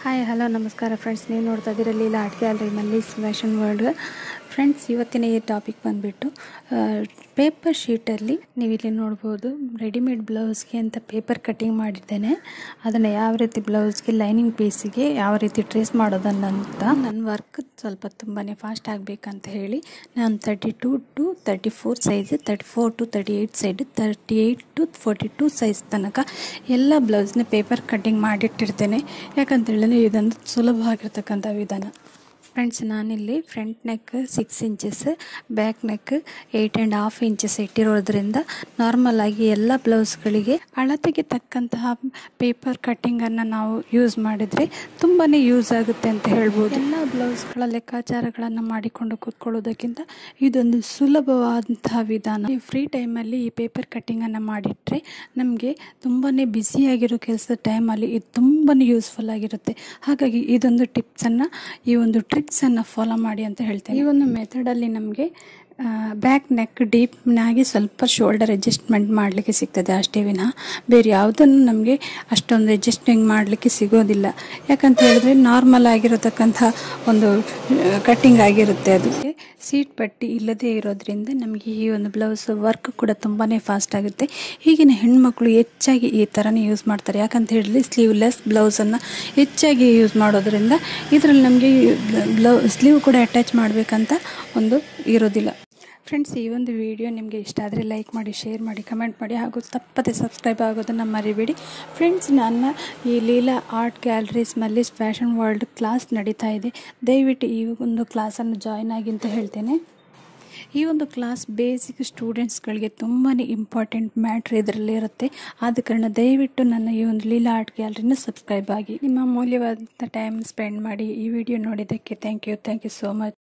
Hi hello ನಮಸ್ಕಾರ friends, ನೀವು ನೋಡ್ತಾ ಇದ್ದೀರ Leela art gallery Mallis fashion world. Friends, ಇವತ್ತಿನ ಈ ಟಾಪಿಕ್ ಬಂದುಬಿಟ್ಟು ಪೇಪರ್ ಶೀಟಲ್ಲಿ ನೀವು ಇಲ್ಲಿ ನೋಡ್ಬೋದು. ರೆಡಿಮೇಡ್ ಬ್ಲೌಸ್ಗೆ ಅಂತ ಪೇಪರ್ ಕಟ್ಟಿಂಗ್ ಮಾಡಿದ್ದೇನೆ. ಅದನ್ನು ಯಾವ ರೀತಿ ಬ್ಲೌಸ್ಗೆ ಲೈನಿಂಗ್ ಪೀಸಿಗೆ ಯಾವ ರೀತಿ ಟ್ರೇಸ್ ಮಾಡೋದನ್ನಂತ ನನ್ನ ವರ್ಕ್ ಸ್ವಲ್ಪ ತುಂಬಾ ಫಾಸ್ಟ್ ಆಗಬೇಕಂತ ಹೇಳಿ ನಾನು 32 to 34 size, 34 to 38 side, 38 to 42 size ತನಕ ಎಲ್ಲ ಬ್ಲೌಸ್ನ ಪೇಪರ್ ಕಟ್ಟಿಂಗ್ ಮಾಡಿಟ್ಟಿರ್ತೇನೆ. ಯಾಕಂತ ಹೇಳಿದ್ರೆ ಇದೊಂದು ಸುಲಭವಾಗಿರ್ತಕ್ಕಂಥ ವಿಧಾನ. ಫ್ರೆಂಡ್ಸ್, ನಾನಿಲ್ಲಿ front neck 6 inches, back neck 8.5 inches ಇಟ್ಟಿರೋದ್ರಿಂದ ನಾರ್ಮಲ್ ಆಗಿ ಎಲ್ಲ ಬ್ಲೌಸ್ಗಳಿಗೆ ಅಳತೆಗೆ ತಕ್ಕಂತಹ ಪೇಪರ್ ಕಟ್ಟಿಂಗನ್ನು ನಾವು ಯೂಸ್ ಮಾಡಿದರೆ ತುಂಬಾ ಯೂಸ್ ಆಗುತ್ತೆ ಅಂತ ಹೇಳ್ಬೋದು. ಎಲ್ಲ ಬ್ಲೌಸ್ಗಳ ಲೆಕ್ಕಾಚಾರಗಳನ್ನು ಮಾಡಿಕೊಂಡು ಕೂತ್ಕೊಳ್ಳೋದಕ್ಕಿಂತ ಇದೊಂದು ಸುಲಭವಾದಂತಹ ವಿಧಾನ. ಫ್ರೀ ಟೈಮಲ್ಲಿ ಈ ಪೇಪರ್ ಕಟ್ಟಿಂಗನ್ನು ಮಾಡಿಟ್ರೆ ನಮಗೆ ತುಂಬಾ ಬ್ಯುಸಿಯಾಗಿರೋ ಕೆಲಸದ ಟೈಮಲ್ಲಿ ಇದು ತುಂಬಾ ಯೂಸ್ಫುಲ್ ಆಗಿರುತ್ತೆ. ಹಾಗಾಗಿ ಇದೊಂದು ಟಿಪ್ಸನ್ನು, ಈ ಒಂದು ಟ್ರಿಕ್ಸನ್ನು ಫಾಲೋ ಮಾಡಿ ಅಂತ ಹೇಳ್ತೇನೆ. ಈ ಒಂದು ಮೆಥಡಲ್ಲಿ ನಮಗೆ ಬ್ಯಾಕ್ ನೆಕ್ ಡೀಪ್ನಾಗಿ ಸ್ವಲ್ಪ ಶೋಲ್ಡರ್ ಅಡ್ಜಸ್ಟ್ಮೆಂಟ್ ಮಾಡಲಿಕ್ಕೆ ಸಿಗ್ತದೆ ಅಷ್ಟೇ ವಿನಃ ಬೇರೆ ಯಾವುದನ್ನು ನಮಗೆ ಅಷ್ಟೊಂದು ಅಡ್ಜಸ್ಟಿಂಗ್ ಮಾಡಲಿಕ್ಕೆ ಸಿಗೋದಿಲ್ಲ. ಯಾಕಂತ ಹೇಳಿದ್ರೆ ನಾರ್ಮಲ್ ಆಗಿರತಕ್ಕಂಥ ಒಂದು ಕಟ್ಟಿಂಗ್ ಆಗಿರುತ್ತೆ. ಅದಕ್ಕೆ ಸೀಟ್ ಪಟ್ಟಿ ಇಲ್ಲದೇ ಇರೋದ್ರಿಂದ ನಮಗೆ ಈ ಒಂದು ಬ್ಲೌಸ್ ವರ್ಕ್ ಕೂಡ ತುಂಬಾ ಫಾಸ್ಟ್ ಆಗುತ್ತೆ. ಈಗಿನ ಹೆಣ್ಮಕ್ಳು ಹೆಚ್ಚಾಗಿ ಈ ಥರನೇ ಯೂಸ್ ಮಾಡ್ತಾರೆ. ಯಾಕಂತ ಹೇಳಿದ್ರೆ ಸ್ಲೀವ್ಲೆಸ್ ಬ್ಲೌಸನ್ನು ಹೆಚ್ಚಾಗಿ ಯೂಸ್ ಮಾಡೋದ್ರಿಂದ ಇದರಲ್ಲಿ ನಮಗೆ ಸ್ಲೀವ್ ಕೂಡ ಅಟ್ಯಾಚ್ ಮಾಡಬೇಕಂತ ಒಂದು ಇರೋದಿಲ್ಲ. ಫ್ರೆಂಡ್ಸ್, ಈ ಒಂದು ವಿಡಿಯೋ ನಿಮಗೆ ಇಷ್ಟ ಆದರೆ ಲೈಕ್ ಮಾಡಿ, ಶೇರ್ ಮಾಡಿ, ಕಮೆಂಟ್ ಮಾಡಿ, ಹಾಗೂ ತಪ್ಪದೆ ಸಬ್ಸ್ಕ್ರೈಬ್ ಆಗೋದನ್ನು ಮರಿಬೇಡಿ. ಫ್ರೆಂಡ್ಸ್, ನನ್ನ ಈ Leela art galleries Mallis fashion world class ನಡೀತಾ ಇದೆ. ದಯವಿಟ್ಟು ಈ ಒಂದು ಕ್ಲಾಸನ್ನು ಜಾಯ್ನ್ ಆಗಿ ಅಂತ ಹೇಳ್ತೇನೆ. ಈ ಒಂದು ಕ್ಲಾಸ್ ಬೇಸಿಕ್ ಸ್ಟೂಡೆಂಟ್ಸ್ಗಳಿಗೆ ತುಂಬಾ ಇಂಪಾರ್ಟೆಂಟ್ ಮ್ಯಾಟ್ರ್ ಇದರಲ್ಲಿ ಇರುತ್ತೆ. ಆದ ಕಾರಣ ದಯವಿಟ್ಟು ನನ್ನ ಈ ಒಂದು ಲೀಲಾ ಆರ್ಟ್ ಗ್ಯಾಲರಿನ ಸಬ್ಸ್ಕ್ರೈಬ್ ಆಗಿ. ನಿಮ್ಮ ಮೌಲ್ಯವಾದ ಟೈಮ್ ಸ್ಪೆಂಡ್ ಮಾಡಿ ಈ ವಿಡಿಯೋ ನೋಡಿದ್ದಕ್ಕೆ ಥ್ಯಾಂಕ್ ಯು ಸೋ ಮಚ್.